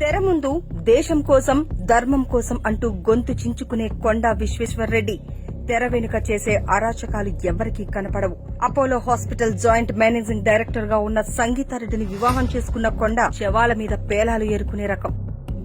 తెర ముందు దేశం కోసం ధర్మం కోసం అంటూ గొంతు చించుకునే కొండా విశ్వేశ్వర్రెడ్డి తెర వెనుక చేసే అరాచకాలు ఎవ్వరికీ కనపడవు. Apollo hospital joint managing director గా ఉన్న సంగీతారెడ్డిని వివాహం చేసుకున్న కొండా శవాల మీద పేలాలు ఏరుకునే రకం.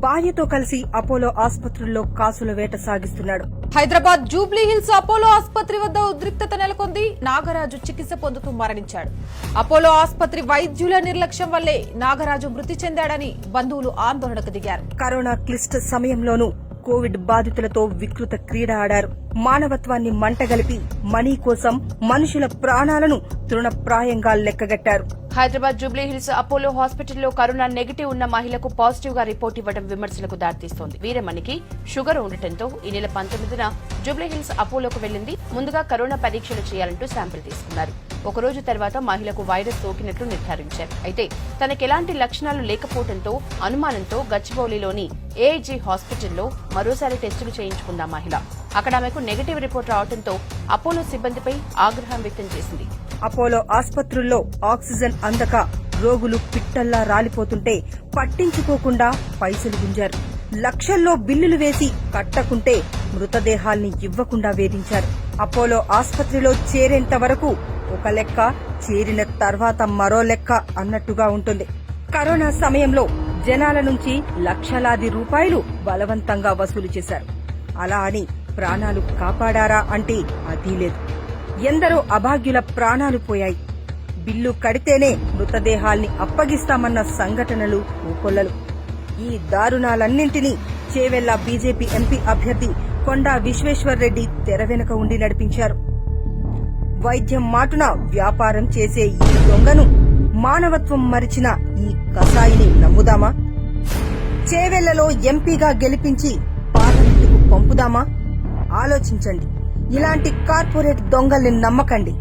భార్యతో కలిసి అపోలో ఆసుపత్రుల్లో కాసుల వేట సాగిస్తున్నాడు. హైదరాబాద్ జూబ్లీ హిల్స్ అపోలో ఆసుపత్రి వద్ద ఉద్రిక్తత నెలకొంది. నాగరాజు చికిత్స పొందుతూ మరణించాడు. అపోలో ఆసుపత్రి వైద్యుల నిర్లక్ష్యం వల్లే నాగరాజు మృతి చెందాడని బంధువులు ఆందోళనకు దిగారు. కరోనా క్లిష్ట సమయంలోనూ కోవిడ్ బాధితులతో వికృత క్రీడ ఆడారు. మానవత్వాన్ని మంటగలిపి మనీ కోసం మనుషుల ప్రాణాలను తృణప్రాయంగా లెక్కగట్టారు. హైదరాబాద్ జూబ్లీ హిల్స్ అపోలో హాస్పిటల్లో కరోనా నెగిటివ్ ఉన్న మహిళకు పాజిటివ్ గా రిపోర్ట్ ఇవ్వడం విమర్శలకు దారితీస్తోంది. వీరమణికి షుగర్ ఉండటంతో ఈ నెల 19న జూబ్లీ హిల్స్ అపోలోకు వెళ్లింది. ముందుగా కరోనా పరీక్షలు చేయాలంటూ శాంపిల్ తీసుకున్నారు. ఒకరోజు తర్వాత మహిళకు వైరస్ సోకినట్లు నిర్ధారించారు. అయితే తనకెలాంటి లక్షణాలు లేకపోవడంతో అనుమానంతో గచ్చిబౌలిలోని ఏఐజీ హాస్పిటల్లో మరోసారి టెస్టులు చేయించుకుందా మహిళ. అక్కడ ఆమెకు నెగిటివ్ రిపోర్ట్ రావడంతో అపోలో సిబ్బందిపై ఆగ్రహం వ్యక్తం చేసింది. అపోలో ఆసుపత్రుల్లో ఆక్సిజన్ అందక రోగులు పిట్టల్లా రాలిపోతుంటే పట్టించుకోకుండా పైసలు గుంజారు. లక్షల్లో బిల్లులు వేసి కట్టకుంటే మృతదేహాల్ని ఇవ్వకుండా వేధించారు. అపోలో ఆసుపత్రిలో చేరేంత వరకు ఒక లెక్క, చేరిన తర్వాత మరో లెక్క అన్నట్టుగా ఉంటుంది. కరోనా సమయంలో జనాల నుంచి లక్షలాది రూపాయలు బలవంతంగా వసూలు చేశారు. అలా అని ప్రాణాలు కాపాడారా అంటే అదీ లేదు. ఎందరో అభాగ్యుల ప్రాణాలు పోయాయి. బిల్లు కడితేనే మృతదేహాల్ని అప్పగిస్తామన్న సంఘటనలు ఊకొల్లలు. ఈ దారుణాలన్నింటినీ చేవెళ్ల బీజేపీ ఎంపీ అభ్యర్థి కొండా విశ్వేశ్వర్రెడ్డి తెర వెనుక ఉండి నడిపించారు. వైద్యం మాటున వ్యాపారం చేసే ఈ దొంగను, మానవత్వం మరిచిన ఈ కసాయిని నమ్ముదామా? చేవెళ్లలో ఎంపీగా గెలిపించి పార్లమెంటుకు పంపుదామా? ఆలోచించండి. ఇలాంటి కార్పొరేట్ దొంగల్ని నమ్మకండి.